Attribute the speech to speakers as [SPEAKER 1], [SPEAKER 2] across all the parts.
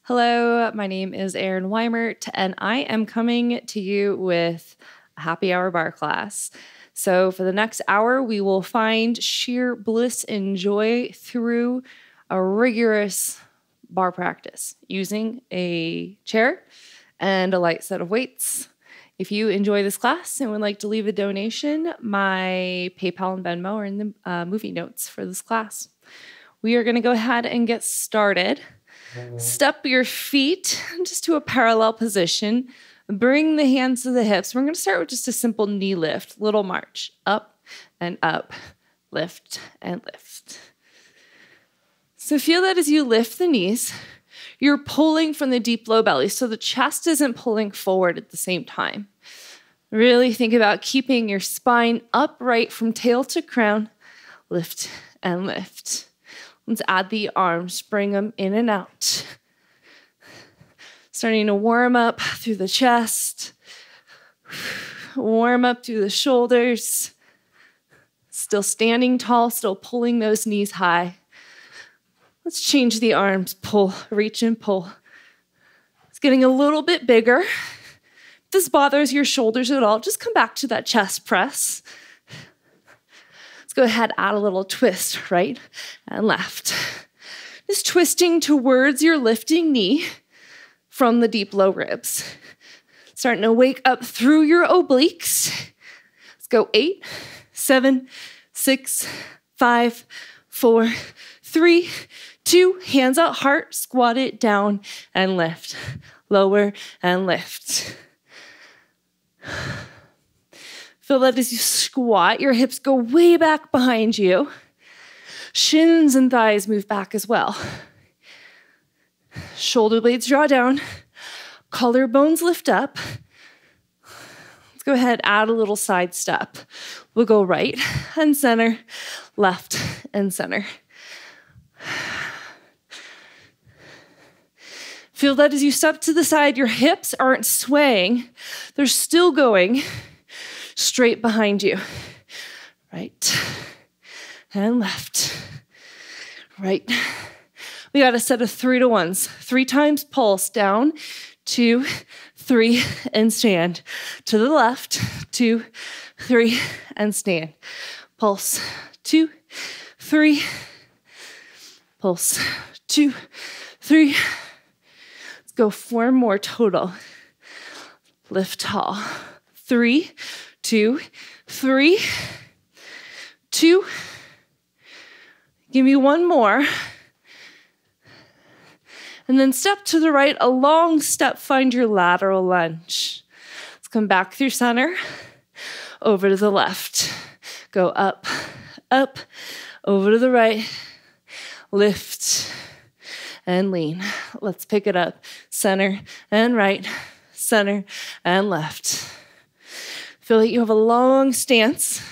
[SPEAKER 1] Hello, my name is Erin Wimert, and I am coming to you with a happy hour bar class. So for the next hour, we will find sheer bliss and joy through a rigorous bar practice using a chair and a light set of weights. If you enjoy this class and would like to leave a donation, my PayPal and Venmo are in the movie notes for this class. We are going to go ahead and get started. Step your feet just to a parallel position. Bring the hands to the hips. We're going to start with just a simple knee lift, little march, up and up, lift and lift. So feel that as you lift the knees, you're pulling from the deep low belly, so the chest isn't pulling forward at the same time. Really think about keeping your spine upright from tail to crown. Lift and lift. Let's add the arms, bring them in and out. Starting to warm up through the chest. Warm up through the shoulders. Still standing tall, still pulling those knees high. Let's change the arms. Pull, reach and pull. It's getting a little bit bigger. If this bothers your shoulders at all, just come back to that chest press. Let's go ahead, add a little twist, right and left. Just twisting towards your lifting knee from the deep low ribs. Starting to wake up through your obliques. Let's go 8, 7, 6, 5, 4, 3, 2, hands out, heart, squat it down and lift. Lower and lift. Feel that as you squat, your hips go way back behind you. Shins and thighs move back as well. Shoulder blades draw down. Collarbones lift up. Let's go ahead, add a little side step. We'll go right and center, left and center. Feel that as you step to the side, your hips aren't swaying. They're still going straight behind you. Right and left. Right. We got a set of 3 to 1s. 3 times pulse down, 2, 3, and stand. To the left, 2, 3, and stand. Pulse, 2, 3. Pulse, 2, 3. Let's go 4 more total. Lift tall. 3, 2, 3, 2. Give me 1 more. And then step to the right, a long step, find your lateral lunge. Let's come back through center, over to the left. Go up, up, over to the right, lift, and lean. Let's pick it up, center and right, center and left. Feel like you have a long stance,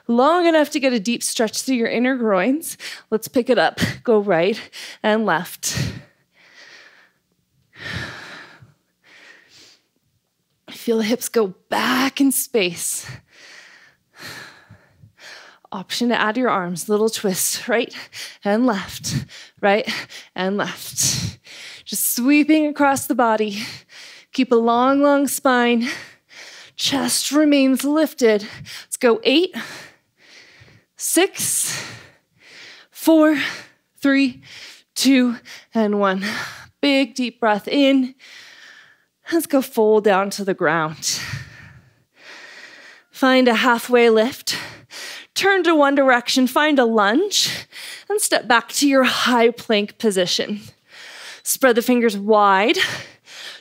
[SPEAKER 1] long enough to get a deep stretch through your inner groins. Let's pick it up, go right and left. Feel the hips go back in space. Option to add your arms, little twist, right and left, right and left. Just sweeping across the body. Keep a long, long spine. Chest remains lifted. Let's go 8, 6, 4, 3, 2, and 1. Big deep breath in. Let's go fold down to the ground. Find a halfway lift. Turn to one direction, find a lunge, and step back to your high plank position. Spread the fingers wide,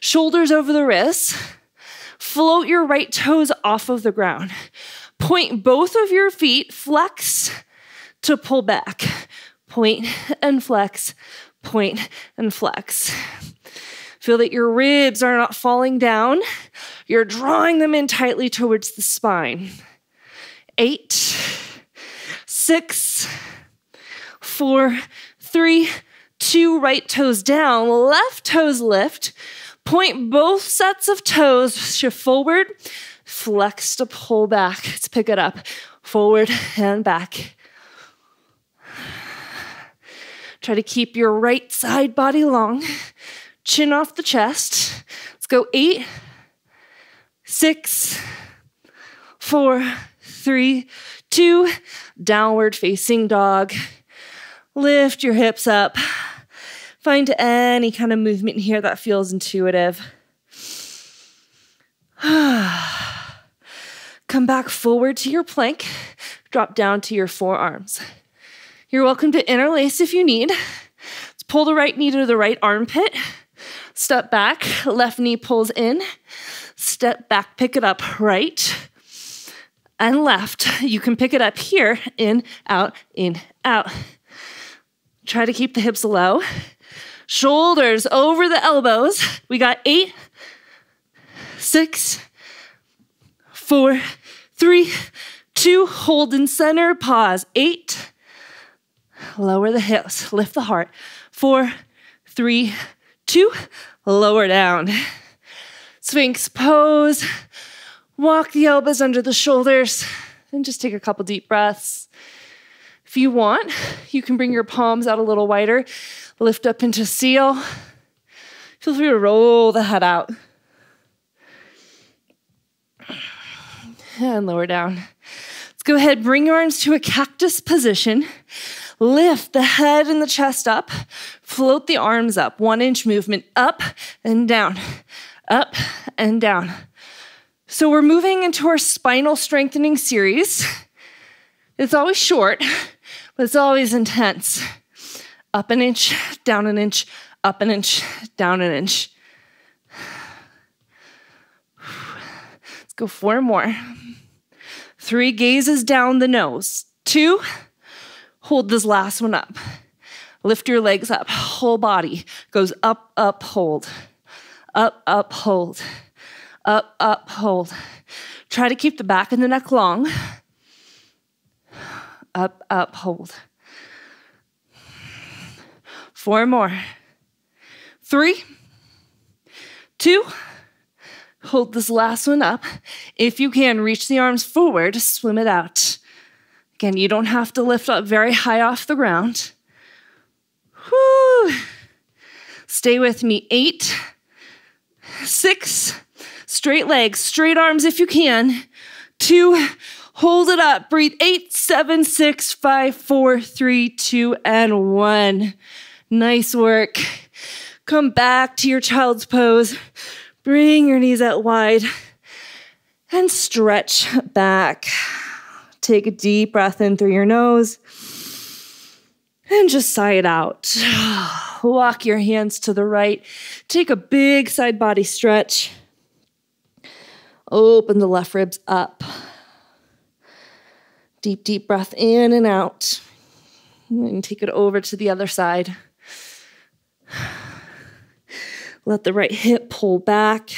[SPEAKER 1] shoulders over the wrists. Float your right toes off of the ground. Point both of your feet, flex to pull back. Point and flex, point and flex. Feel that your ribs are not falling down. You're drawing them in tightly towards the spine. 8, 6, 4, 3, 2, right toes down, left toes lift. Point both sets of toes, shift forward, flex to pull back. Let's pick it up, forward and back. Try to keep your right side body long. chin off the chest. Let's go 8, 6, 4, 3, 2, downward facing dog. Lift your hips up. Find any kind of movement here that feels intuitive. Come back forward to your plank. Drop down to your forearms. You're welcome to interlace if you need. Let's pull the right knee to the right armpit. Step back, left knee pulls in. Step back, pick it up, right and left. You can pick it up here, in, out, in, out. Try to keep the hips low. Shoulders over the elbows. We got 8, 6, 4, 3, 2, hold in center, pause. 8, lower the hips, lift the heart. 4, 3, 2, lower down. Sphinx pose. Walk the elbows under the shoulders and just take a couple deep breaths. If you want, you can bring your palms out a little wider. Lift up into seal. Feel free to roll the head out. And lower down. Let's go ahead, bring your arms to a cactus position. Lift the head and the chest up. Float the arms up. 1-inch movement up and down, up and down. So we're moving into our spinal strengthening series. It's always short, but it's always intense. Up an inch, down an inch, up an inch, down an inch. Let's go 4 more. 3, gazes down the nose. 2, hold this last one up. Lift your legs up. Whole body goes up, up, hold. Up, up, hold. Up, up, hold. Try to keep the back and the neck long. Up, up, hold. 4 more. 3, 2, hold this last one up. If you can, reach the arms forward, swim it out. Again, you don't have to lift up very high off the ground. Whew. Stay with me. 8, 6, straight legs, straight arms if you can. 2, hold it up. Breathe. 8, 7, 6, 5, 4, 3, 2, and 1. Nice work. Come back to your child's pose. Bring your knees out wide and stretch back. Take a deep breath in through your nose and just sigh it out. Walk your hands to the right. Take a big side body stretch. Open the left ribs up. Deep, deep breath in and out. And take it over to the other side. Let the right hip pull back.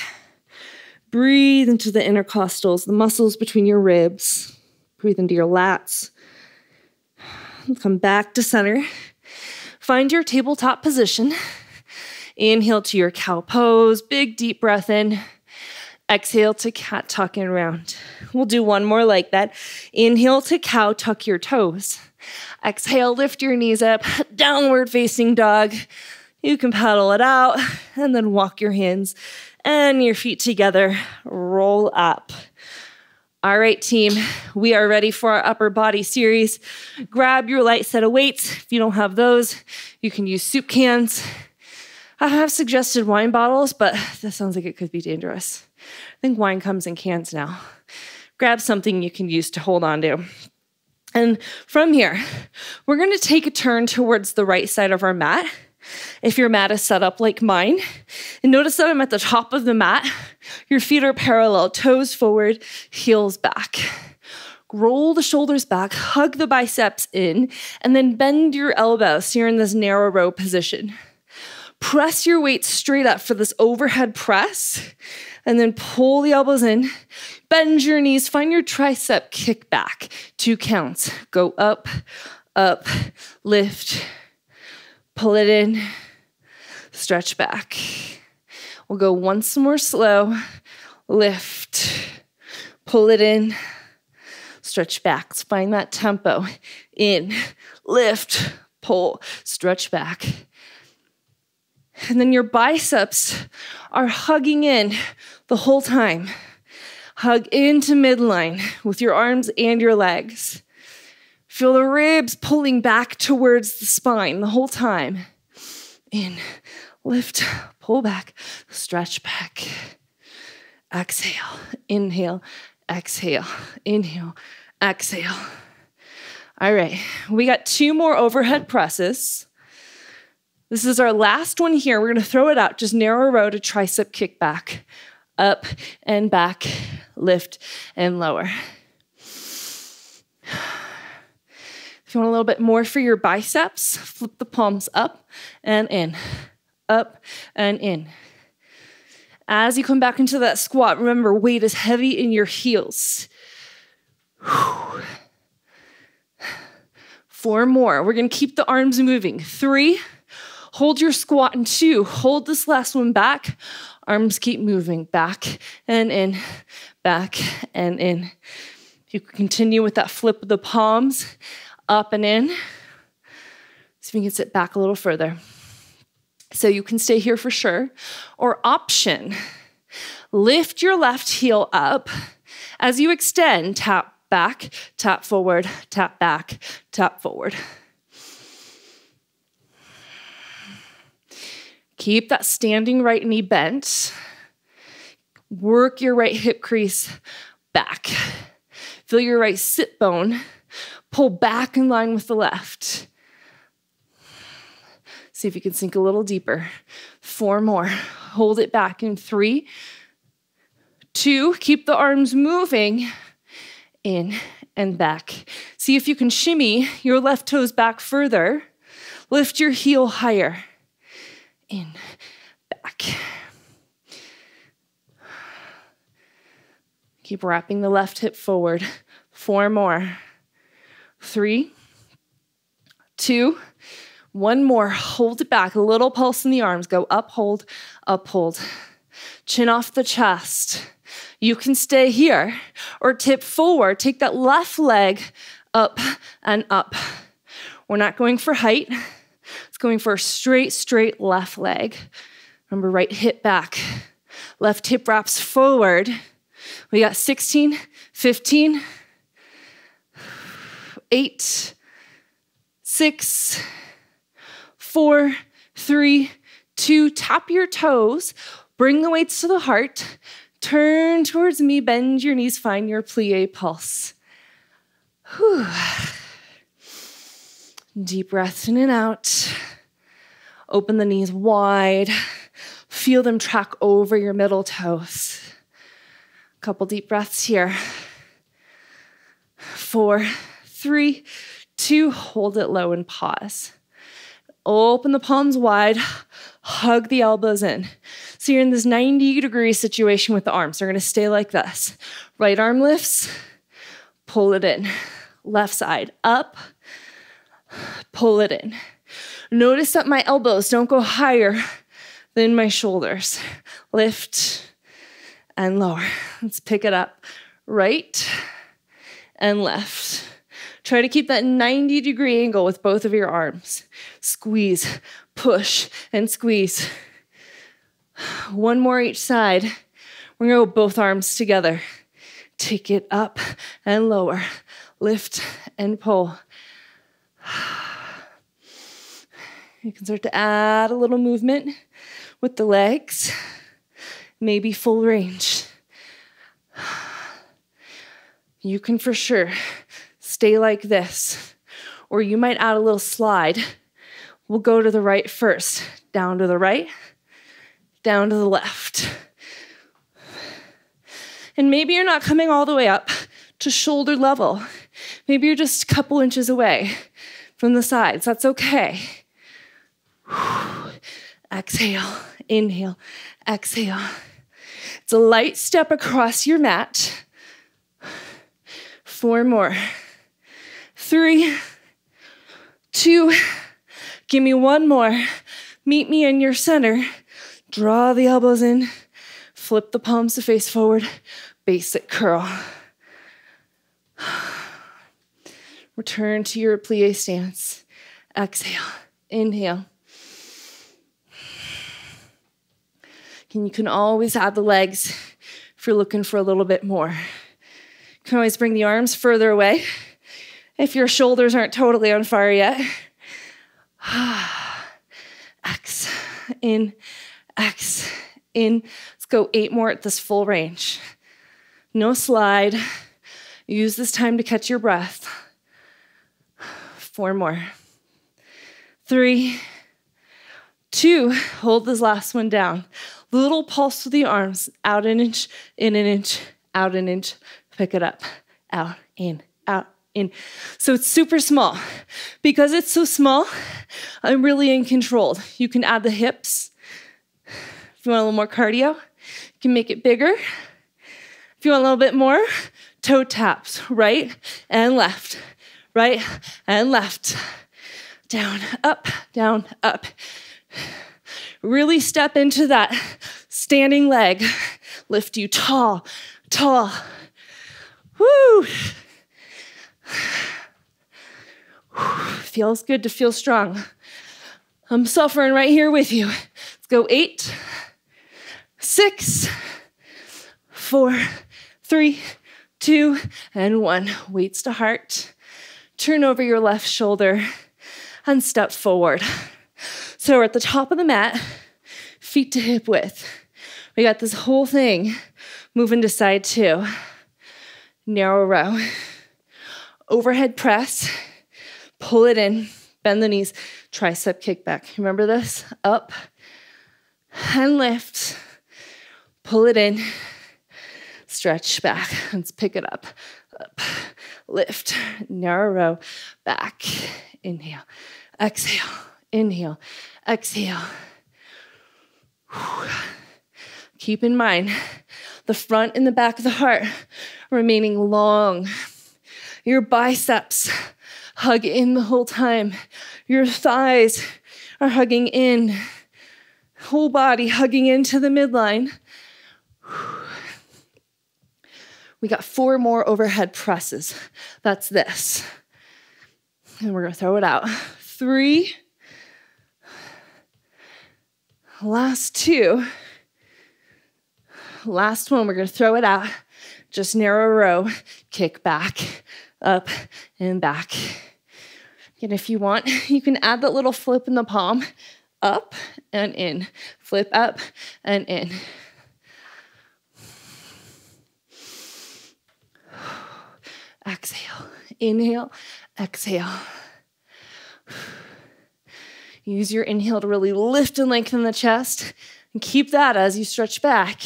[SPEAKER 1] Breathe into the intercostals, the muscles between your ribs. Breathe into your lats. Come back to center. Find your tabletop position. Inhale to your cow pose. Big deep breath in. Exhale to cat tuck and round. We'll do one more like that. Inhale to cow, tuck your toes. Exhale, lift your knees up. Downward facing dog. You can paddle it out and then walk your hands and your feet together. Roll up. All right, team, we are ready for our upper body series. Grab your light set of weights. If you don't have those, you can use soup cans. I have suggested wine bottles, but that sounds like it could be dangerous. I think wine comes in cans now. Grab something you can use to hold on to. And from here, we're going to take a turn towards the right side of our mat. If your mat is set up like mine, and notice that I'm at the top of the mat, your feet are parallel, toes forward, heels back. Roll the shoulders back, hug the biceps in, and then bend your elbows so you're in this narrow row position. Press your weight straight up for this overhead press, and then pull the elbows in, bend your knees, find your tricep kick back. 2 counts. Go up, up, lift, pull it in, stretch back. We'll go once more slow. Lift, pull it in, stretch back. Let's find that tempo. In, lift, pull, stretch back. And then your biceps are hugging in the whole time. Hug into midline with your arms and your legs. Feel the ribs pulling back towards the spine the whole time. In, lift, pull back, stretch back. Exhale, inhale, exhale, inhale, exhale. All right, we got 2 more overhead presses. This is our last one here. We're gonna throw it out, just narrow row to tricep kickback. Up and back, lift and lower. If you want a little bit more for your biceps, flip the palms up and in, up and in. As you come back into that squat, remember, weight is heavy in your heels. 4 more. We're gonna keep the arms moving. 3, hold your squat, and 2, hold this last one back. Arms keep moving back and in, back and in. You can continue with that flip of the palms, up and in. See if you can sit back a little further. So you can stay here for sure. Or option, lift your left heel up. As you extend, tap back, tap forward, tap back, tap forward. Keep that standing right knee bent. Work your right hip crease back. Feel your right sit bone pull back in line with the left. See if you can sink a little deeper. 4 more. Hold it back in 3, 2. Keep the arms moving. In and back. See if you can shimmy your left toes back further. Lift your heel higher. In, back. Keep wrapping the left hip forward. 4 more. 3, 2, 1 more. Hold it back. A little pulse in the arms. Go up, hold, up, hold. Chin off the chest. You can stay here or tip forward. Take that left leg up and up. We're not going for height. It's going for a straight left leg. Remember, right hip back. Left hip wraps forward. We got 16, 15, 8, 6, 4, 3, 2. Tap your toes. Bring the weights to the heart. Turn towards me. Bend your knees. Find your plie pulse. Whew. Deep breaths in and out. Open the knees wide. Feel them track over your middle toes. A couple deep breaths here. 4, 3, 2. Hold it low and pause. Open the palms wide. Hug the elbows in. So you're in this 90-degree situation with the arms. They're going to stay like this. Right arm lifts. Pull it in. Left side up. Pull it in. Notice that my elbows don't go higher than my shoulders. Lift and lower. Let's pick it up. Right and left. Try to keep that 90-degree angle with both of your arms. Squeeze, push, and squeeze. 1 more each side. We're going to go both arms together. Take it up and lower. Lift and pull. You can start to add a little movement with the legs. Maybe full range. You can for sure stay like this, or you might add a little slide. We'll go to the right first. Down to the right, down to the left. And maybe you're not coming all the way up to shoulder level. Maybe you're just a couple inches away from the sides. That's okay. Exhale, inhale, exhale. It's a light step across your mat. 4 more. 3, 2, give me 1 more. Meet me in your center. Draw the elbows in. Flip the palms to face forward. Basic curl. Return to your plie stance. Exhale, inhale. And you can always add the legs if you're looking for a little bit more. You can always bring the arms further away if your shoulders aren't totally on fire yet. X, in, X, in. Let's go 8 more at this full range. No slide. Use this time to catch your breath. 4 more. 3, 2, hold this last one down. Little pulse with the arms, out an inch, in an inch, out an inch, pick it up, out, in, out, in. So it's super small. Because it's so small, I'm really in control. You can add the hips. If you want a little more cardio, you can make it bigger. If you want a little bit more, toe taps, right and left, right and left. Down, up, down, up. Really step into that standing leg. Lift you tall, tall. Woo! Feels good to feel strong. I'm suffering right here with you. Let's go 8, 6, 4, 3, 2, and 1. Weights to heart. Turn over your left shoulder and step forward. So we're at the top of the mat, feet to hip width. We got this whole thing moving to side 2. Narrow row. Overhead press. Pull it in. Bend the knees. Tricep kickback. Remember this? Up and lift. Pull it in. Stretch back. Let's pick it up. Up. Lift. Narrow row. Back. Inhale. Exhale. Inhale. Exhale. Keep in mind the front and the back of the heart remaining long. Your biceps hug in the whole time. Your thighs are hugging in. Whole body hugging into the midline. We got 4 more overhead presses. That's this. And we're going to throw it out. 3. Last 2. Last one, we're going to throw it out. Just narrow row. Kick back, up, and back. And if you want, you can add that little flip in the palm. Up and in. Flip up and in. Exhale. Inhale. Exhale. Use your inhale to really lift and lengthen the chest. And keep that as you stretch back.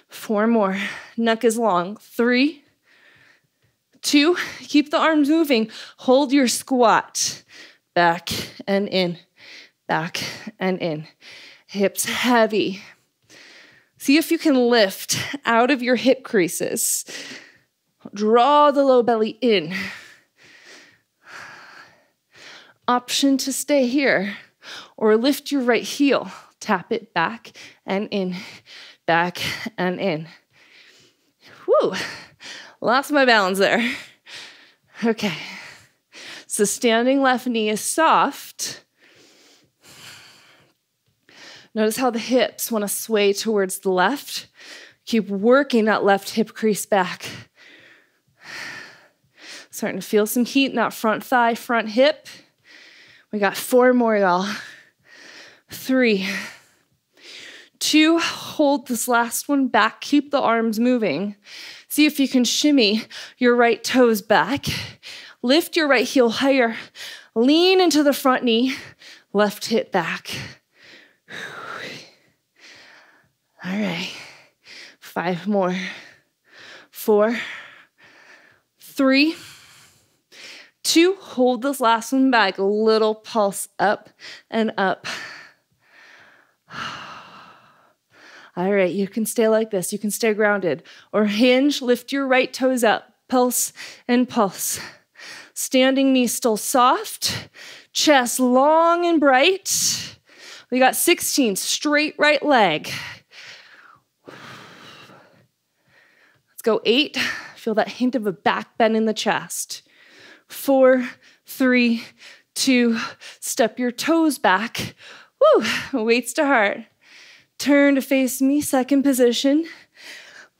[SPEAKER 1] 4 more. Neck is long. 3, 2. Keep the arms moving. Hold your squat. Back and in. Back and in. Hips heavy. See if you can lift out of your hip creases. Draw the low belly in. Option to stay here or lift your right heel. Tap it back and in, back and in. Woo, lost my balance there. Okay, so standing left knee is soft. Notice how the hips want to sway towards the left. Keep working that left hip crease back. Starting to feel some heat in that front thigh, front hip. We got 4 more, y'all. 3, 2, hold this last one back. Keep the arms moving. See if you can shimmy your right toes back. Lift your right heel higher. Lean into the front knee. Left hip back. All right. 5 more. 4, 3, 2, hold this last one back. A little pulse up and up. All right, you can stay like this. You can stay grounded. Or hinge, lift your right toes up. Pulse and pulse. Standing knee still soft. Chest long and bright. We got 16, straight right leg. Let's go 8. Feel that hint of a back bend in the chest. 4, 3, 2, step your toes back. Woo, weights to heart. Turn to face me, second position.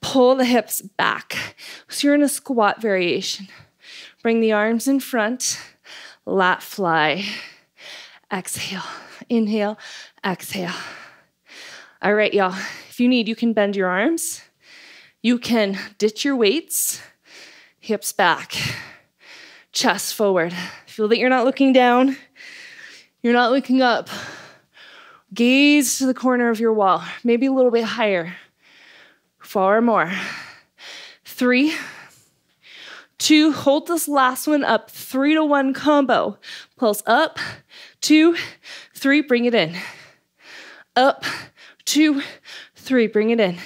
[SPEAKER 1] Pull the hips back. So you're in a squat variation. Bring the arms in front. Lat fly. Exhale. Inhale. Exhale. All right, y'all. If you need, you can bend your arms. You can ditch your weights. Hips back. Chest forward. Feel that you're not looking down. You're not looking up. Gaze to the corner of your wall. Maybe a little bit higher. 4 more. 3, 2, hold this last one up. 3 to 1 combo. Pulse up, 2, 3, bring it in. Up, 2, 3, bring it in.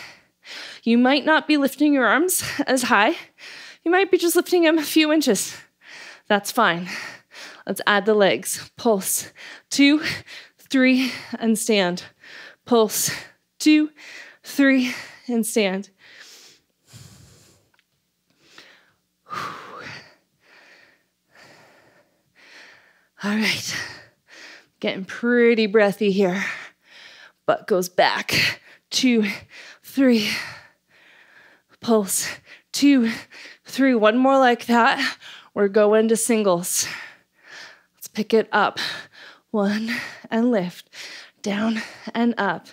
[SPEAKER 1] You might not be lifting your arms as high. You might be just lifting them a few inches. That's fine. Let's add the legs. Pulse, 2, 3, and stand. Pulse, 2, 3, and stand. All right, getting pretty breathy here. Butt goes back, 2, 3. Pulse, 2, 3. One more like that. We're going to singles. Let's pick it up. 1, and lift. Down and up.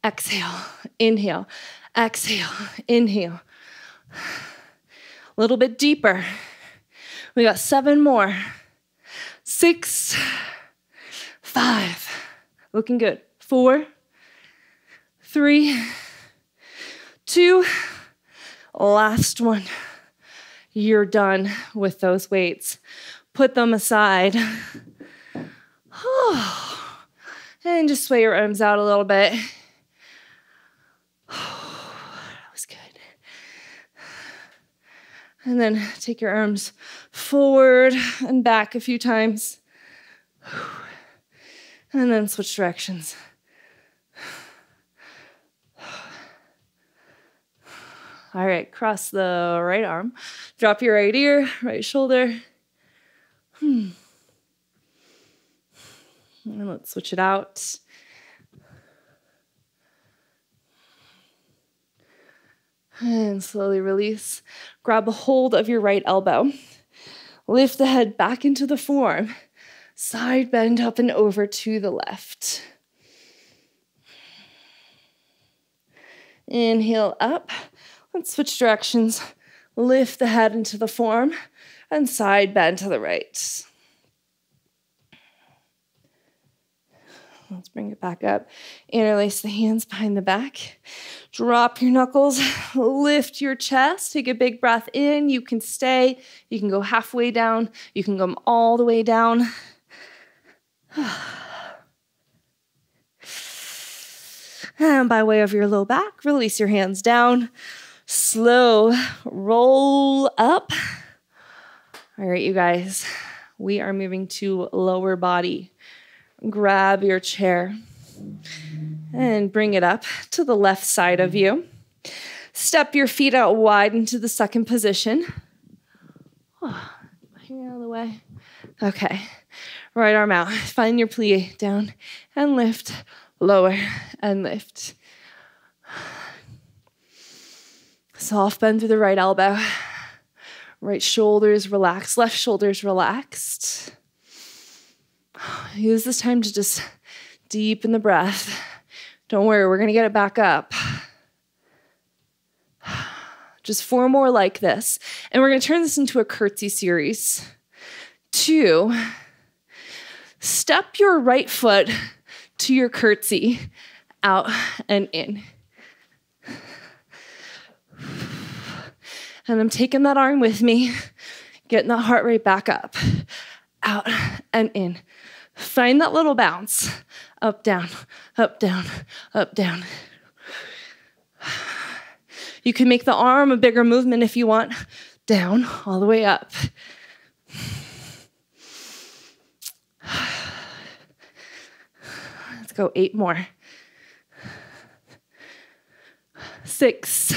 [SPEAKER 1] Exhale, inhale, exhale, inhale. A little bit deeper. We got 7 more. 6, 5. Looking good. 4, 3, 2. Last one. You're done with those weights. Put them aside. And just sway your arms out a little bit. That was good. And then take your arms forward and back a few times. And then switch directions. All right, cross the right arm. Drop your right ear, right shoulder. And let's switch it out. And slowly release. Grab a hold of your right elbow. Lift the head back into the forearm. Side bend up and over to the left. Inhale up. Let's switch directions. Lift the head into the forearm and side bend to the right. Let's bring it back up. Interlace the hands behind the back. Drop your knuckles. Lift your chest. Take a big breath in. You can stay. You can go halfway down. You can come all the way down. And by way of your low back, release your hands down. Slow roll up. All right, you guys, we are moving to lower body. Grab your chair and bring it up to the left side of you. Step your feet out wide into the second position. Oh, hang out of the way. Okay, right arm out. Find your plie down and lift, lower and lift. Soft bend through the right elbow. Right shoulder is relaxed, left shoulder is relaxed. Use this time to just deepen the breath. Don't worry, we're going to get it back up. Just 4 more like this. And we're going to turn this into a curtsy series. 2, step your right foot to your curtsy, out and in. And I'm taking that arm with me, getting that heart rate back up, out and in. Find that little bounce. Up, down, up, down, up, down. You can make the arm a bigger movement if you want. Down, all the way up. Let's go 8 more. 6.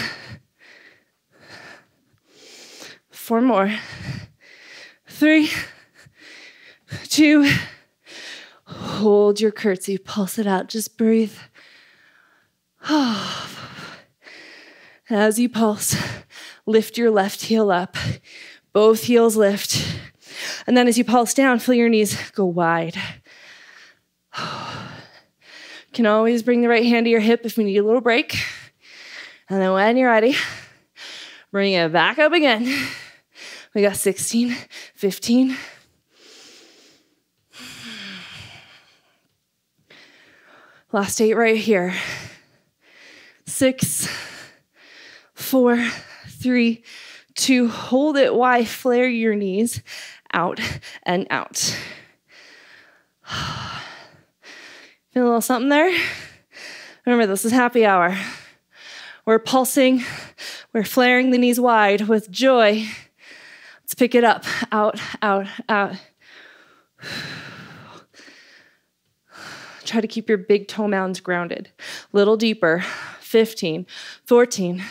[SPEAKER 1] 4 more. 3, 2, hold your curtsy, pulse it out, just breathe. As you pulse, lift your left heel up, both heels lift. And then as you pulse down, feel your knees go wide. You can always bring the right hand to your hip if we need a little break. And then when you're ready, bring it back up again. We got 16, 15. Last 8 right here. 6, 4, 3, 2. Hold it wide. Flare your knees out and out. Feel a little something there? Remember, this is happy hour. We're pulsing. We're flaring the knees wide with joy. Let's pick it up. Out, out, out. Try to keep your big toe mounds grounded. Little deeper. 15, 14.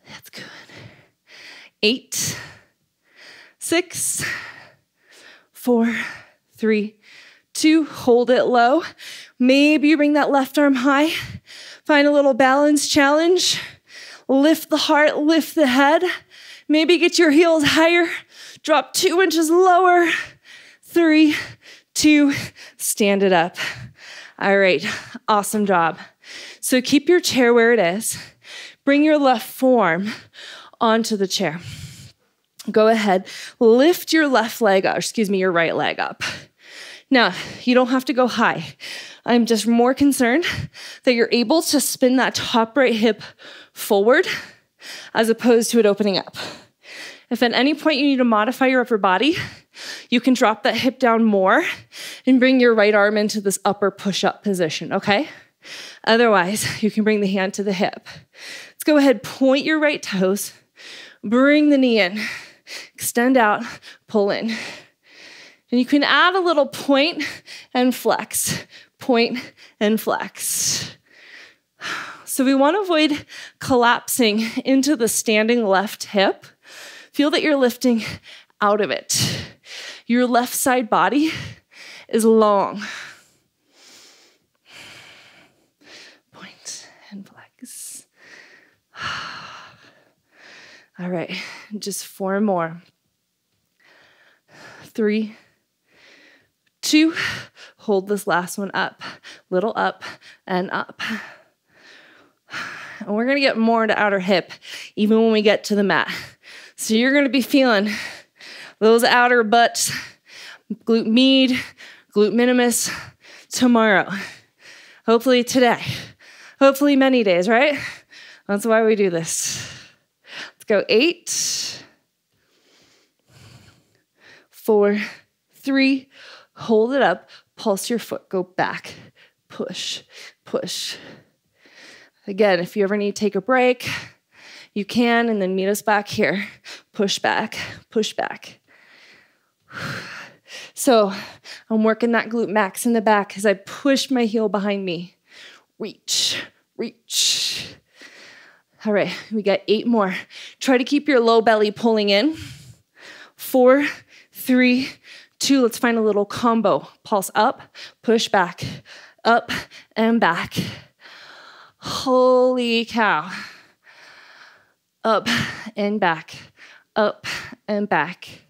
[SPEAKER 1] That's good. 8, 6, 4, 3, 2. Hold it low. Maybe you bring that left arm high. Find a little balance challenge. Lift the heart, lift the head. Maybe get your heels higher. Drop 2 inches lower. 3, 2, stand it up. All right, awesome job. So keep your chair where it is. Bring your left forearm onto the chair. Go ahead, lift your left leg up, your right leg up. Now, you don't have to go high. I'm just more concerned that you're able to spin that top right hip forward as opposed to it opening up. If at any point you need to modify your upper body, you can drop that hip down more and bring your right arm into this upper push-up position, okay? Otherwise, you can bring the hand to the hip. Let's go ahead, point your right toes, bring the knee in, extend out, pull in. And you can add a little point and flex, point and flex. So we want to avoid collapsing into the standing left hip. Feel that you're lifting out of it. Your left side body is long. Point and flex. All right, just 4 more. 3, 2, hold this last one up. Little up and up. And we're gonna get more into outer hip even when we get to the mat. So you're gonna be feeling those outer butts, glute med, glute minimus tomorrow. Hopefully today. Hopefully many days, right? That's why we do this. Let's go 8, 4, 3, hold it up, pulse your foot, go back, push, push. Again, if you ever need to take a break, you can, and then meet us back here. Push back, push back. So I'm working that glute max in the back as I push my heel behind me. Reach, reach. All right, we got 8 more. Try to keep your low belly pulling in. 4, 3, 2. Let's find a little combo. Pulse up, push back, up and back. Holy cow. Up and back, up and back.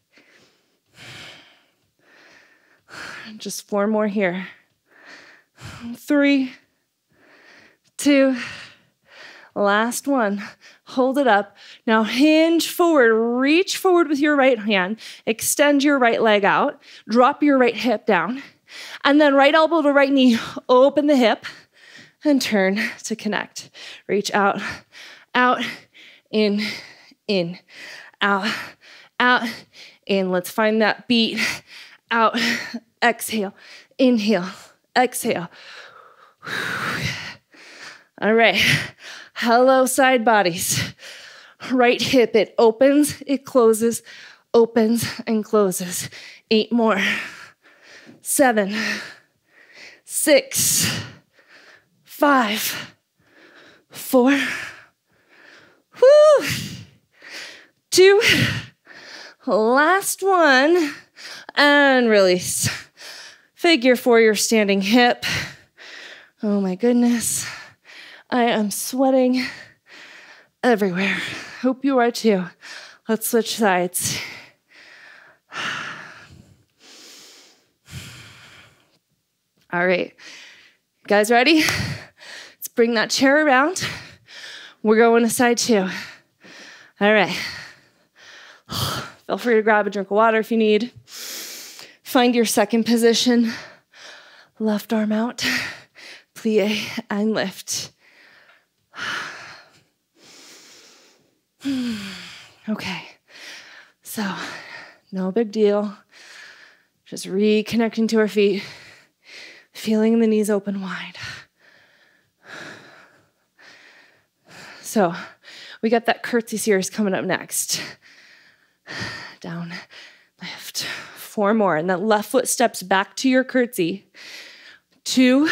[SPEAKER 1] Just 4 more here. 3, 2, last one. Hold it up. Now hinge forward, reach forward with your right hand, extend your right leg out, drop your right hip down, and then right elbow to right knee, open the hip, and turn to connect. Reach out, out, in, out, out, in. Let's find that beat. Out, exhale, inhale, exhale. All right, hello side bodies. Right hip, it opens, it closes, opens and closes. 8 more. 7, 6, 5, 4, 2, last one. and release. Figure 4, your standing hip. Oh my goodness. I am sweating everywhere. Hope you are too. Let's switch sides. All right. Guys ready? Let's bring that chair around. We're going to side 2. All right. Feel free to grab a drink of water if you need. Find your second position. Left arm out. Plie and lift. Okay. So, no big deal. Just reconnecting to our feet. Feeling the knees open wide. So, we got that curtsy series coming up next. Down, lift. 4 more. And that left foot steps back to your curtsy. 2.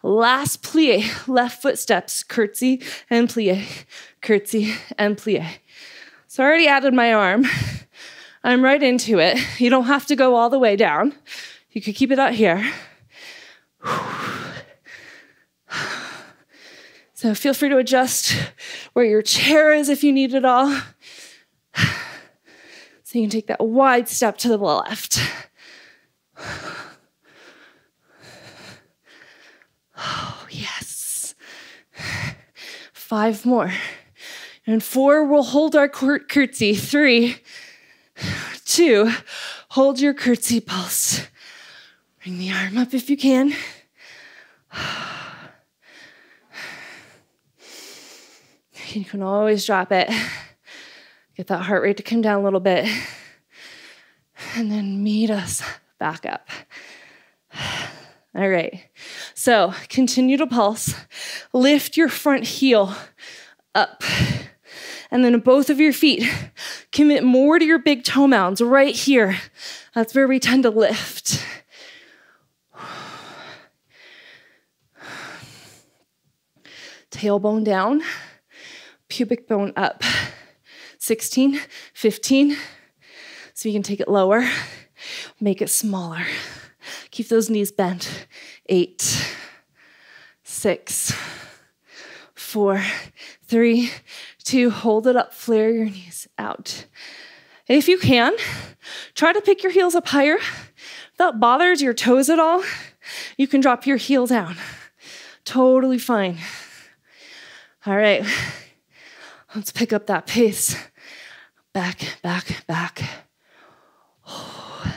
[SPEAKER 1] Last plie. Left foot steps. Curtsy and plie. Curtsy and plie. So I already added my arm. I'm right into it. You don't have to go all the way down. You could keep it out here. So feel free to adjust where your chair is if you need it all. So you can take that wide step to the left. Oh, yes. 5 more. And 4, we'll hold our curtsy. 3, 2, hold your curtsy pulse. Bring the arm up if you can. You can always drop it. Get that heart rate to come down a little bit. And then meet us back up. All right. So continue to pulse. Lift your front heel up. And then both of your feet, commit more to your big toe mounds right here. That's where we tend to lift. Tailbone down, pubic bone up. 16, 15. So you can take it lower, make it smaller. Keep those knees bent. 8, 6, 4, 3, 2, hold it up, flare your knees out. And if you can, try to pick your heels up higher. If that bothers your toes at all, you can drop your heel down. Totally fine. All right, let's pick up that pace. Back, back, back. Oh,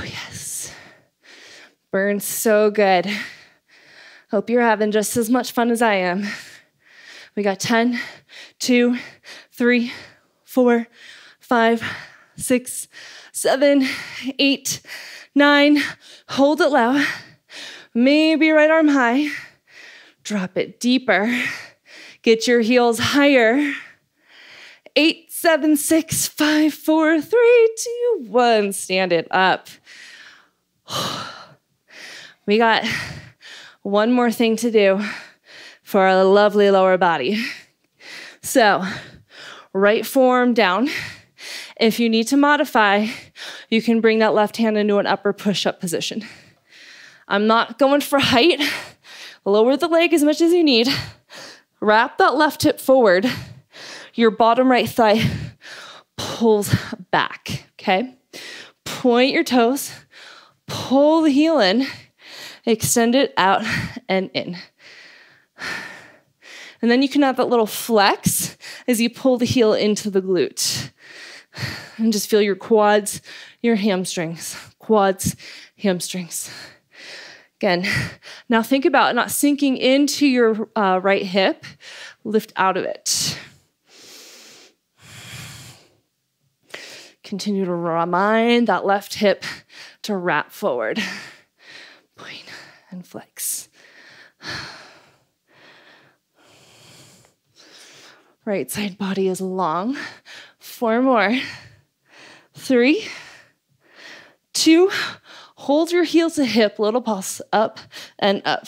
[SPEAKER 1] yes. Burns so good. Hope you're having just as much fun as I am. We got 10, 2, 3, 4, 5, 6, 7, 8, 9. Hold it low. Maybe right arm high. Drop it deeper. Get your heels higher. 8, 7, 6, 5, 4, 3, 2, 1. Stand it up. We got one more thing to do for our lovely lower body. So, right forearm down. If you need to modify, you can bring that left hand into an upper push-up position. I'm not going for height. Lower the leg as much as you need. Wrap that left hip forward. Your bottom right thigh pulls back, okay? Point your toes, pull the heel in, extend it out and in. And then you can have that little flex as you pull the heel into the glute. And just feel your quads, your hamstrings. Quads, hamstrings. Again, now think about not sinking into your right hip. Lift out of it. Continue to remind that left hip to wrap forward. Point and flex. Right side body is long. 4 more. 3, 2, hold your heel to hip, little pulse, up and up.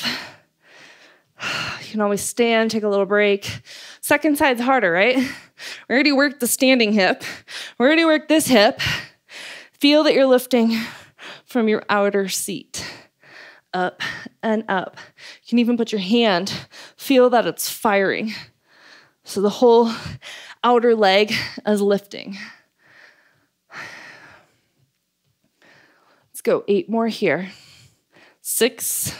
[SPEAKER 1] You can always stand, take a little break. Second side's harder, right? We already worked the standing hip. We already worked this hip. Feel that you're lifting from your outer seat. Up and up. You can even put your hand, feel that it's firing. So the whole outer leg is lifting. Let's go 8 more here. 6,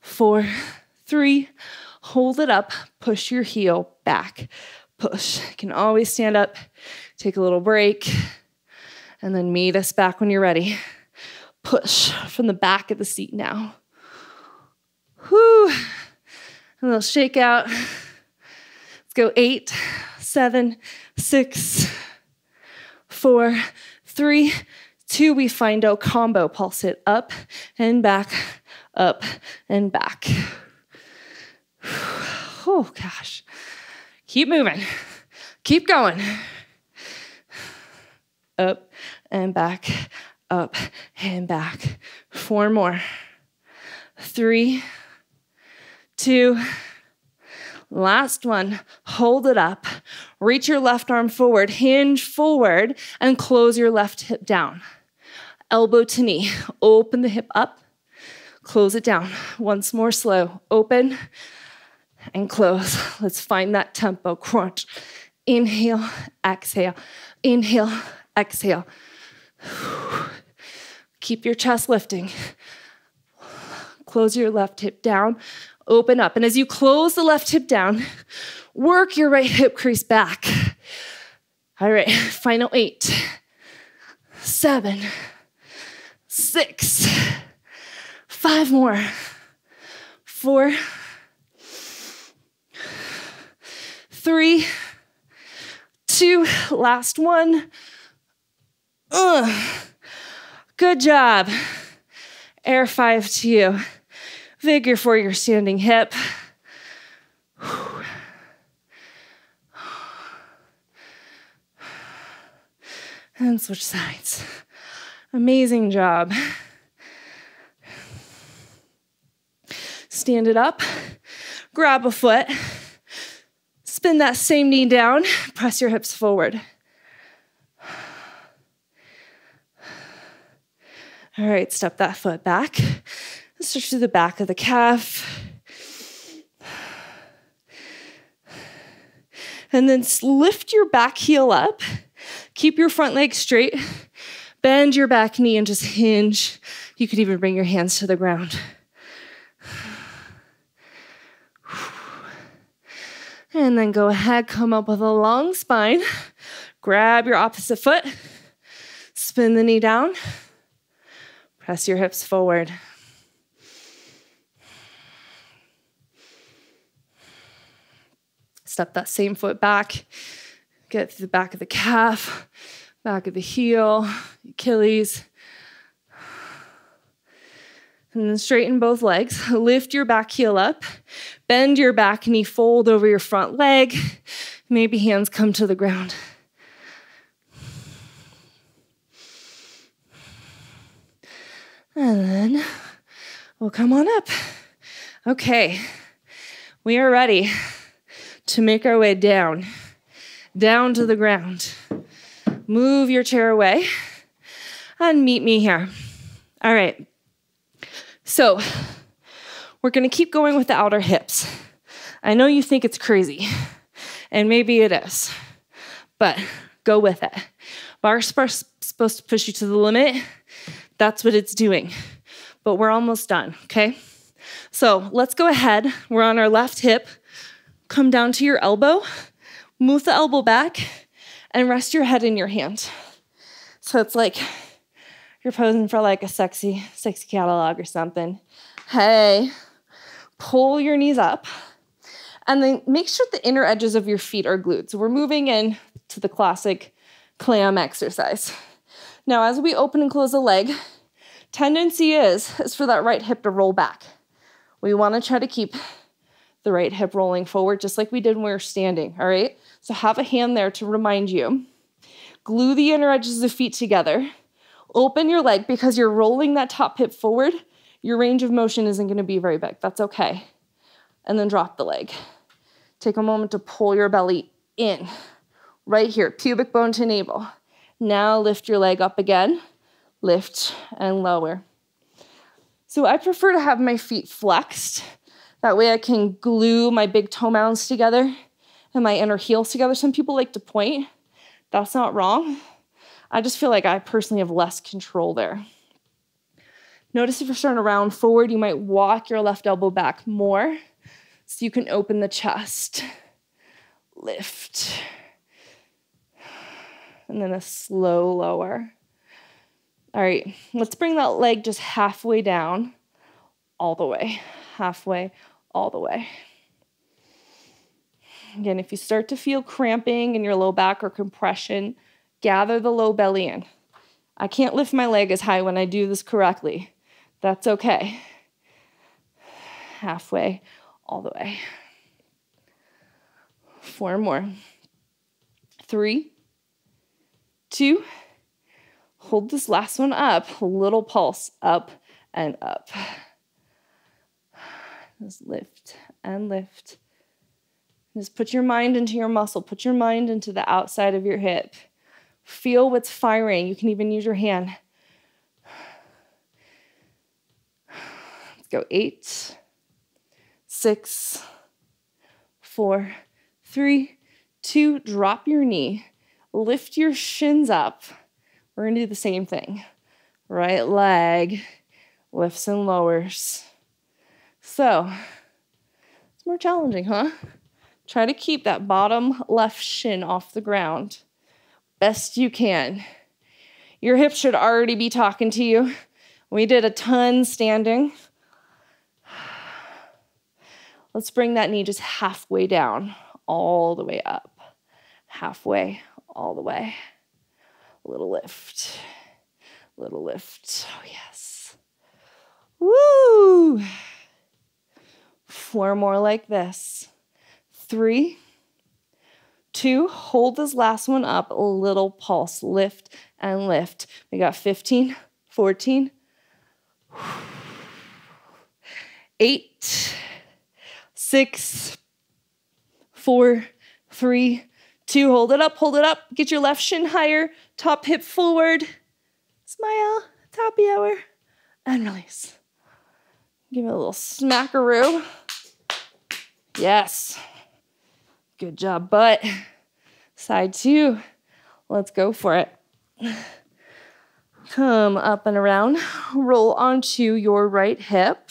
[SPEAKER 1] 4, 3, hold it up, push your heel back, push. You can always stand up, take a little break, and then meet us back when you're ready. Push from the back of the seat now. Whew. A little shake out. Let's go 8, 7, 6, 4, 3, 2. We find a combo. Pulse it up and back, up and back. Oh, gosh. Keep moving. Keep going. Up and back, up and back. 4 more. 3, 2, last one. Hold it up. Reach your left arm forward, hinge forward, and close your left hip down. Elbow to knee. Open the hip up. Close it down. Once more slow. Open and close. Let's find that tempo. Crunch. Inhale, exhale. Inhale, exhale. Keep your chest lifting. Close your left hip down. Open up. And as you close the left hip down, work your right hip crease back. All right, final 8, 7, 6, 5 more. 4, 3, 2, last one. Good job. Air 5 to you. Vigor for your standing hip. And switch sides. Amazing job. Stand it up. Grab a foot. Spin that same knee down. Press your hips forward. All right, step that foot back. Stretch through the back of the calf. And then lift your back heel up. Keep your front leg straight. Bend your back knee and just hinge. You could even bring your hands to the ground. And then go ahead, come up with a long spine. Grab your opposite foot. Spin the knee down. Press your hips forward. Step that same foot back. Get through the back of the calf, back of the heel, Achilles. And then straighten both legs. Lift your back heel up. Bend your back knee, fold over your front leg. Maybe hands come to the ground. And then we'll come on up. Okay, we are ready to make our way down to the ground. Move your chair away and meet me here. All right, so we're gonna keep going with the outer hips. I know you think it's crazy, and maybe it is, but go with it. Barre's supposed to push you to the limit. That's what it's doing, but we're almost done, okay? So let's go ahead. We're on our left hip. Come down to your elbow, move the elbow back, and rest your head in your hand. So it's like you're posing for like a sexy catalog or something. Hey, pull your knees up, and then make sure the inner edges of your feet are glued. So we're moving in to the classic clam exercise. Now, as we open and close the leg, tendency is for that right hip to roll back. We want to try to keep the right hip rolling forward, just like we did when we were standing, all right? So have a hand there to remind you. Glue the inner edges of the feet together. Open your leg because you're rolling that top hip forward. Your range of motion isn't going to be very big. That's okay. And then drop the leg. Take a moment to pull your belly in. Right here, pubic bone to navel. Now lift your leg up again. Lift and lower. So I prefer to have my feet flexed. That way I can glue my big toe mounds together and my inner heels together. Some people like to point. That's not wrong. I just feel like I personally have less control there. Notice if you're starting to round forward, you might walk your left elbow back more so you can open the chest. Lift. And then a slow lower. All right, let's bring that leg just halfway down, all the way, halfway, all the way. Again, if you start to feel cramping in your low back or compression, gather the low belly in. I can't lift my leg as high when I do this correctly. That's okay. Halfway, all the way. 4 more. 3, 2, hold this last one up. A little pulse, up and up. Just lift and lift. Just put your mind into your muscle. Put your mind into the outside of your hip. Feel what's firing. You can even use your hand. Let's go. 8, 6, 4, 3, 2. Drop your knee. Lift your shins up. We're going to do the same thing. Right leg lifts and lowers. So, it's more challenging, huh? Try to keep that bottom left shin off the ground. Best you can. Your hips should already be talking to you. We did a ton standing. Let's bring that knee just halfway down, all the way up. Halfway, all the way. Little lift. Little lift. Oh, yes. Woo! 4 more like this. 3, 2, hold this last one up, a little pulse, lift and lift. We got 15, 14, 8, 6, 4, 3, 2, hold it up, get your left shin higher, top hip forward, smile, happy hour, and release. Give it a little smackaroo. Yes. Good job, butt. Side 2. Let's go for it. Come up and around. Roll onto your right hip.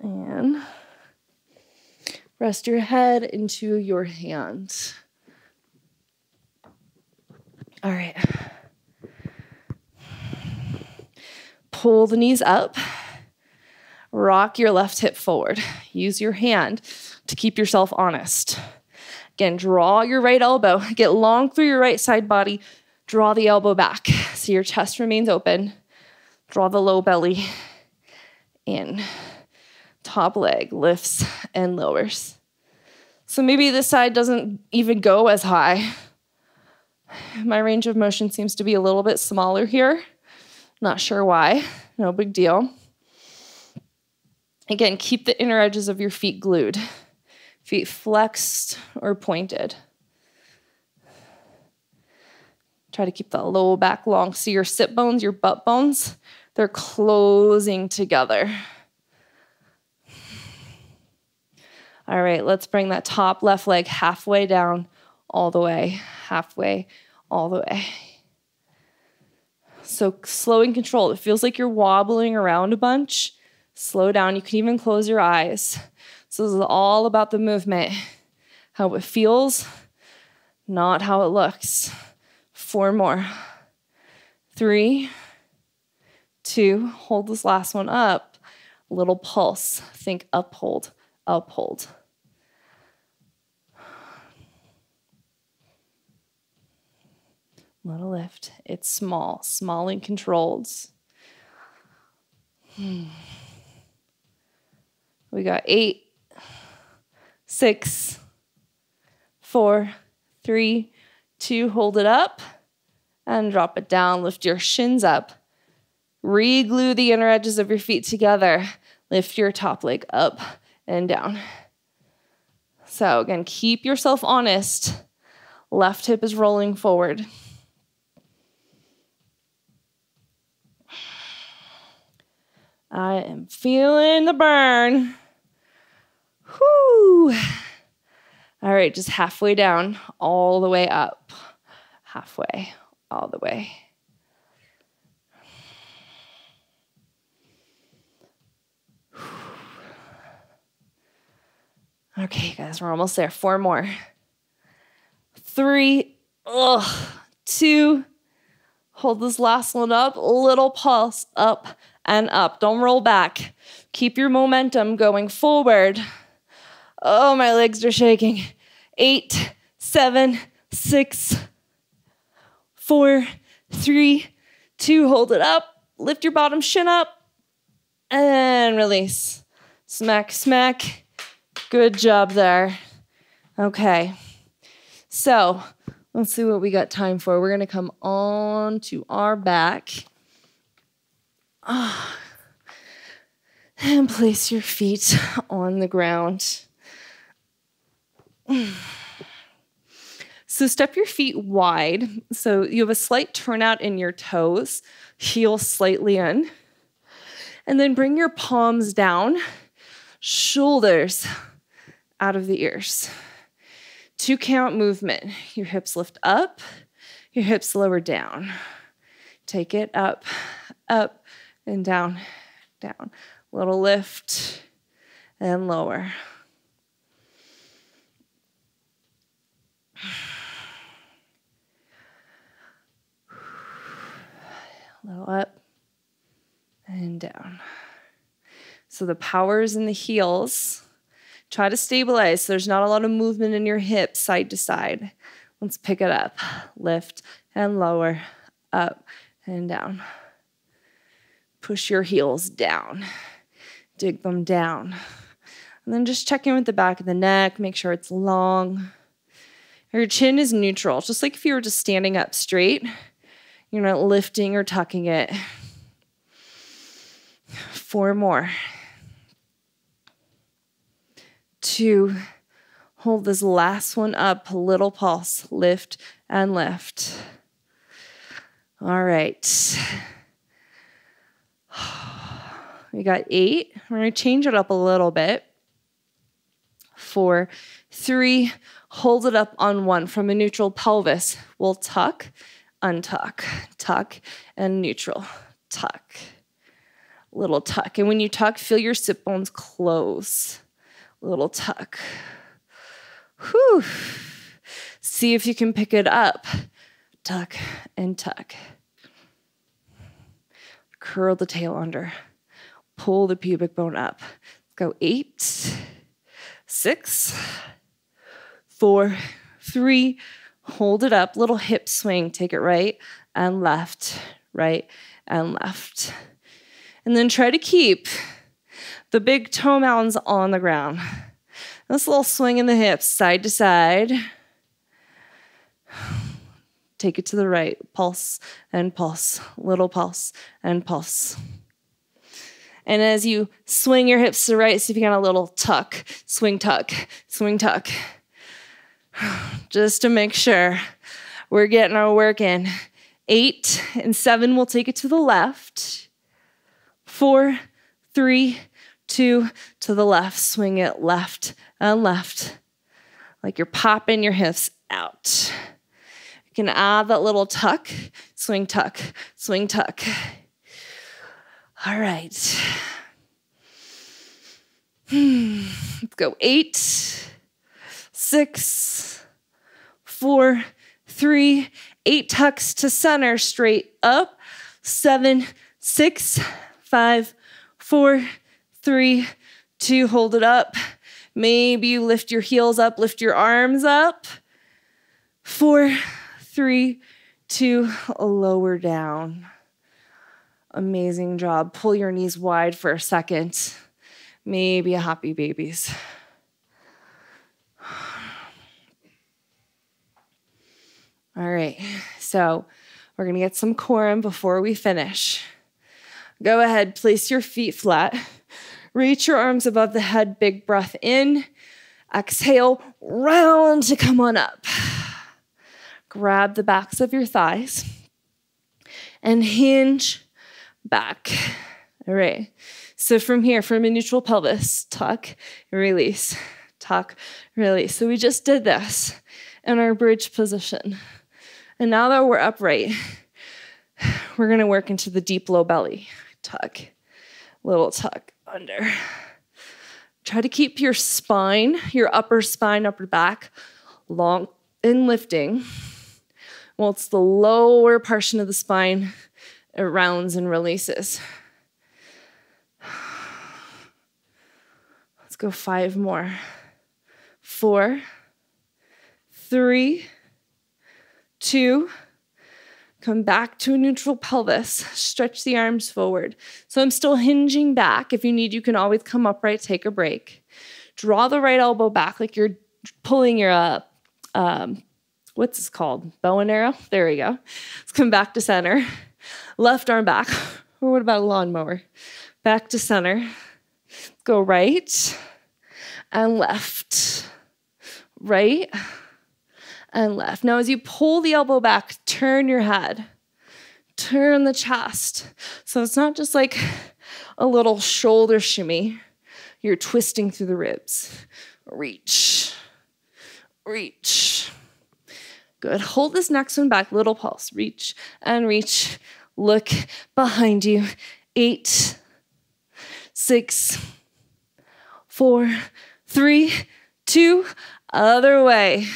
[SPEAKER 1] And rest your head into your hands. All right. Pull the knees up. Rock your left hip forward. Use your hand to keep yourself honest. Again, draw your right elbow. Get long through your right side body. Draw the elbow back so your chest remains open. Draw the low belly in. Top leg lifts and lowers. So maybe this side doesn't even go as high. My range of motion seems to be a little bit smaller here. Not sure why. No big deal. Again, keep the inner edges of your feet glued. Feet flexed or pointed. Try to keep that low back long. So your sit bones, your butt bones, they're closing together. All right, let's bring that top left leg halfway down, all the way, halfway, all the way. So slow and controlled. It feels like you're wobbling around a bunch. Slow down. You can even close your eyes. So this is all about the movement. How it feels, not how it looks. 4 more. 3, 2, hold this last one up. Little pulse. Think uphold, uphold. Little lift. It's small, small and controlled. We got 8, 6, 4, 3, 2, hold it up and drop it down. Lift your shins up. Re-glue the inner edges of your feet together. Lift your top leg up and down. So again, keep yourself honest. Left hip is rolling forward. I am feeling the burn. Whoo. All right, just halfway down, all the way up. Halfway, all the way. Okay, guys, we're almost there. 4 more. 3, 2, hold this last one up, little pulse, up and up. Don't roll back. Keep your momentum going forward. Oh, my legs are shaking. 8, 7, 6, 4, 3, 2, hold it up. Lift your bottom shin up and release. Smack, smack. Good job there. Okay. So let's see what we got time for. We're going to come on to our back. And place your feet on the ground. So step your feet wide. So you have a slight turnout in your toes. Heel slightly in. And then bring your palms down. Shoulders out of the ears. 2 count movement. Your hips lift up. Your hips lower down. Take it up, up, and down, down. Little lift and lower. Little up and down. So the power is in the heels. Try to stabilize so there's not a lot of movement in your hips side to side. Let's pick it up. Lift and lower, up and down. Push your heels down. Dig them down. And then just check in with the back of the neck. Make sure it's long. Your chin is neutral. Just like if you were just standing up straight. You're not lifting or tucking it. 4 more. 2. Hold this last one up. Little pulse. Lift and lift. All right. We got 8. We're going to change it up a little bit. 4, 3. Hold it up on 1. From a neutral pelvis, we'll tuck, untuck, tuck, and neutral. Tuck. Little tuck. And when you tuck, feel your sit bones close. Little tuck. Whew. See if you can pick it up. Tuck and tuck. Curl the tail under. Pull the pubic bone up. Let's go 8, 6, 4, 3. Hold it up. Little hip swing. Take it right and left. Right and left. And then try to keep the big toe mounds on the ground. This little swing in the hips, side to side. Take it to the right. Pulse and pulse. Little pulse and pulse. And as you swing your hips to the right, see if you got a little tuck. Swing, tuck. Swing, tuck. Just to make sure we're getting our work in. 8 and 7, we'll take it to the left. 4, 3, 2, to the left. Swing it left and left. Like you're popping your hips out. You can add that little tuck. Swing, tuck. Swing, tuck. All right. Let's go. 8, 6, 4, 3, 8 tucks to center, straight up. 7, 6, 5, 4, 3, 2, hold it up. Maybe you lift your heels up, lift your arms up. 4, 3, 2, lower down. Amazing job. Pull your knees wide for a second. Maybe a happy babies. All right, so we're gonna get some quorum before we finish. Go ahead, place your feet flat. Reach your arms above the head, big breath in. Exhale, round to come on up. Grab the backs of your thighs and hinge back. All right. So from here, from a neutral pelvis, tuck, release, tuck, release. So we just did this in our bridge position. And now that we're upright, we're going to work into the deep low belly. Tuck, little tuck under. Try to keep your spine, your upper spine, upper back, long and lifting. Well, it's the lower portion of the spine, it rounds and releases. Let's go 5 more. 4, 3, 2, come back to a neutral pelvis. Stretch the arms forward. So I'm still hinging back. If you need, you can always come upright, take a break. Draw the right elbow back like you're pulling your, what's this called? Bow and arrow? There we go. Let's come back to center. Left arm back. Or what about a lawnmower? Back to center. Go right and left. Right and left. Now, as you pull the elbow back, turn your head. Turn the chest. So it's not just like a little shoulder shimmy. You're twisting through the ribs. Reach. Reach. Good. Hold this next one back. Little pulse. Reach and reach. Look behind you. 8, 6, 4, 3, 2, other way.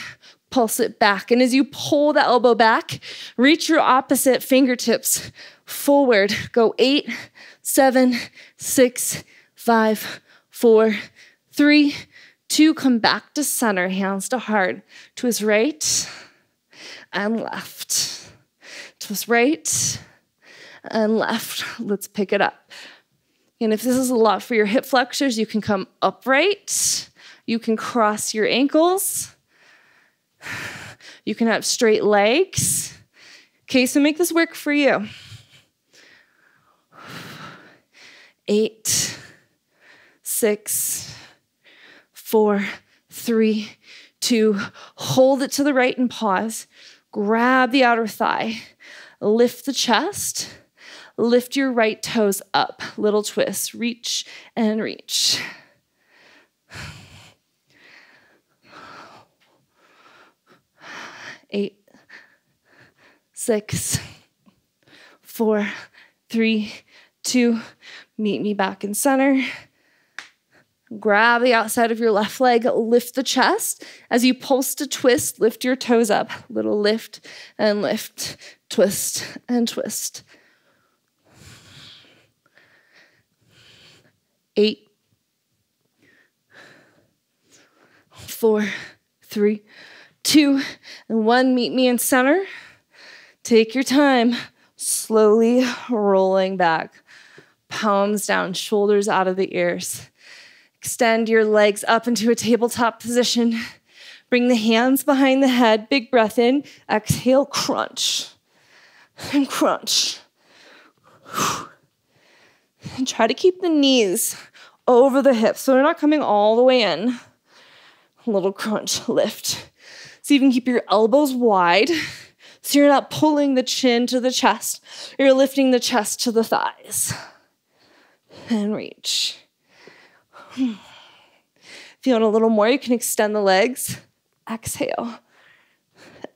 [SPEAKER 1] Pulse it back. And as you pull the elbow back, reach your opposite fingertips forward. Go 8, 7, 6, 5, 4, 3, 2. Come back to center, hands to heart. Twist right and left. Twist right and left. Let's pick it up. And if this is a lot for your hip flexors, you can come upright. You can cross your ankles. You can have straight legs. Okay, so make this work for you. 8, 6, 4, 3, 2. Hold it to the right and pause. Grab the outer thigh. Lift the chest. Lift your right toes up. Little twist. Reach and reach. 8, 6, 4, 3, 2. Meet me back in center. Grab the outside of your left leg, lift the chest. As you pulse to twist, lift your toes up. Little lift and lift, twist and twist. 8, 4, 3, 2, and 1. Meet me in center. Take your time, slowly rolling back. Palms down, shoulders out of the ears. Extend your legs up into a tabletop position. Bring the hands behind the head. Big breath in. Exhale, crunch. And crunch. And try to keep the knees over the hips so they're not coming all the way in. A little crunch, lift. So you can keep your elbows wide so you're not pulling the chin to the chest. You're lifting the chest to the thighs. And reach. If you want a little more, you can extend the legs. Exhale.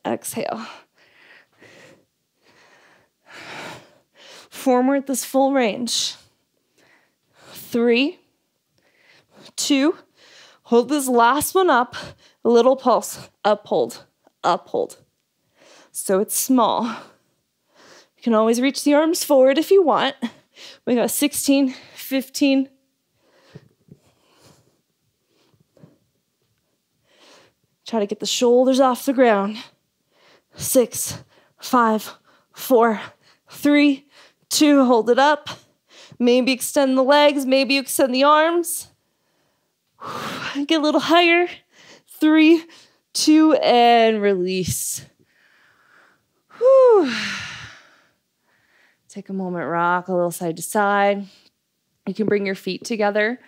[SPEAKER 1] Exhale. Forward this full range. 3, 2. Hold this last one up. A little pulse. Uphold. Uphold. So it's small. You can always reach the arms forward if you want. We got 16, 15. Try to get the shoulders off the ground. 6, 5, 4, 3, 2. Hold it up. Maybe extend the legs. Maybe you extend the arms. Get a little higher. 3, 2, and release. Whew. Take a moment, rock a little side to side. You can bring your feet together.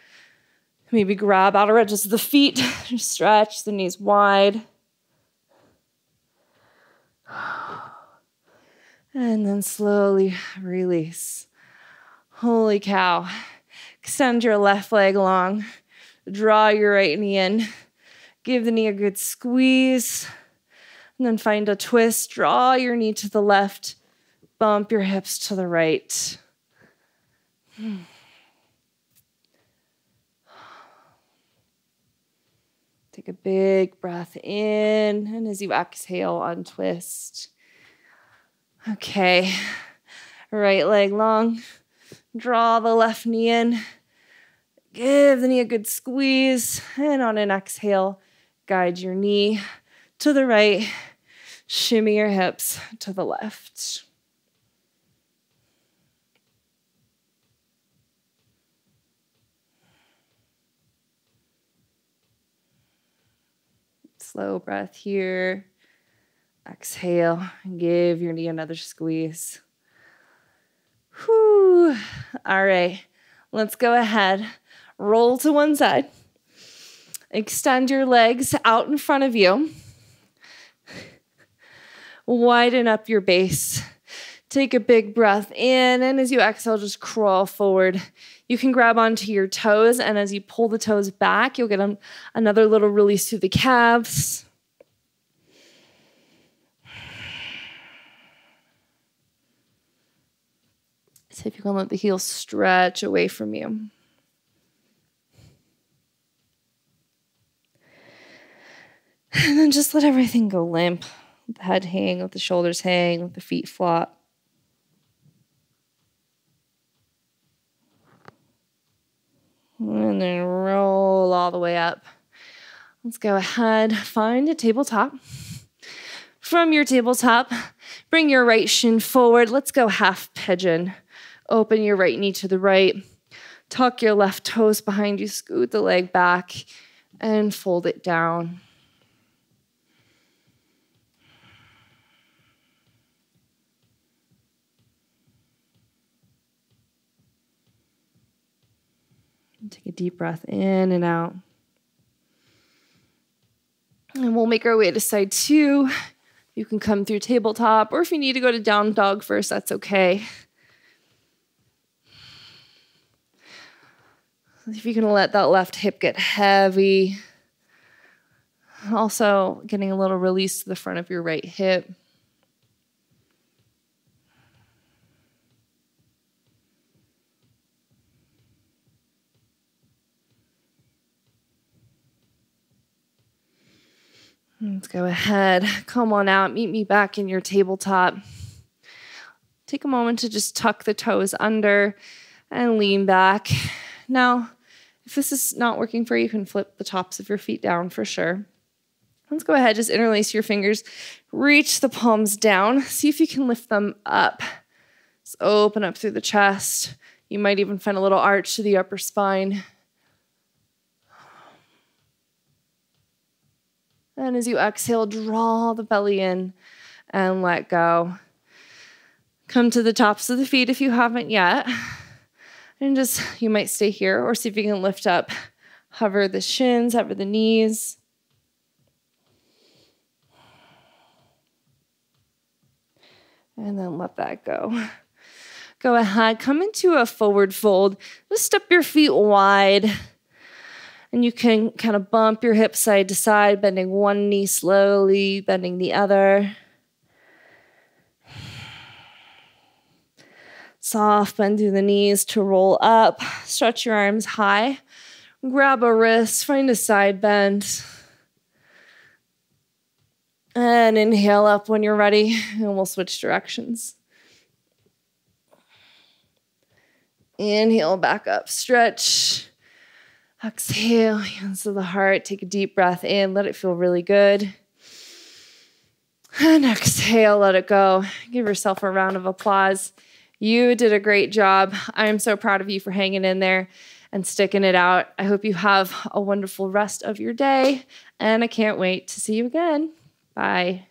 [SPEAKER 1] Maybe grab outer edges of the feet, just stretch the knees wide. And then slowly release. Holy cow. Extend your left leg long. Draw your right knee in. Give the knee a good squeeze. And then find a twist. Draw your knee to the left. Bump your hips to the right. Take a big breath in, and as you exhale, untwist. Okay, right leg long. Draw the left knee in. Give the knee a good squeeze, and on an exhale, guide your knee to the right. Shimmy your hips to the left. Slow breath here. Exhale and give your knee another squeeze. Whew. All right, let's go ahead. Roll to one side. Extend your legs out in front of you. Widen up your base. Take a big breath in, and as you exhale, just crawl forward. You can grab onto your toes, and as you pull the toes back, you'll get another little release through the calves. See if you can let the heels stretch away from you. And then just let everything go limp. Let the head hang, let the shoulders hang, let the feet flop. And then roll all the way up. Let's go ahead, find a tabletop. From your tabletop, bring your right shin forward. Let's go half pigeon. Open your right knee to the right. Tuck your left toes behind you. Scoot the leg back and fold it down. Take a deep breath in and out. And we'll make our way to side two. You can come through tabletop, or if you need to go to down dog first, that's okay. If you can let that left hip get heavy. Also getting a little release to the front of your right hip. Let's go ahead. Come on out. Meet me back in your tabletop. Take a moment to just tuck the toes under and lean back. Now, if this is not working for you, you can flip the tops of your feet down for sure. Let's go ahead. Just interlace your fingers. Reach the palms down. See if you can lift them up. Just open up through the chest. You might even find a little arch to the upper spine. And as you exhale, draw the belly in and let go. Come to the tops of the feet if you haven't yet. And just, you might stay here or see if you can lift up. Hover the shins, hover the knees. And then let that go. Go ahead, come into a forward fold. Just step your feet wide. And you can kind of bump your hips side to side, bending one knee slowly, bending the other. Soft bend through the knees to roll up. Stretch your arms high. Grab a wrist, find a side bend. And inhale up when you're ready, and we'll switch directions. Inhale back up, stretch. Exhale, hands to the heart. Take a deep breath in. Let it feel really good. And exhale, let it go. Give yourself a round of applause. You did a great job. I am so proud of you for hanging in there and sticking it out. I hope you have a wonderful rest of your day, and I can't wait to see you again. Bye.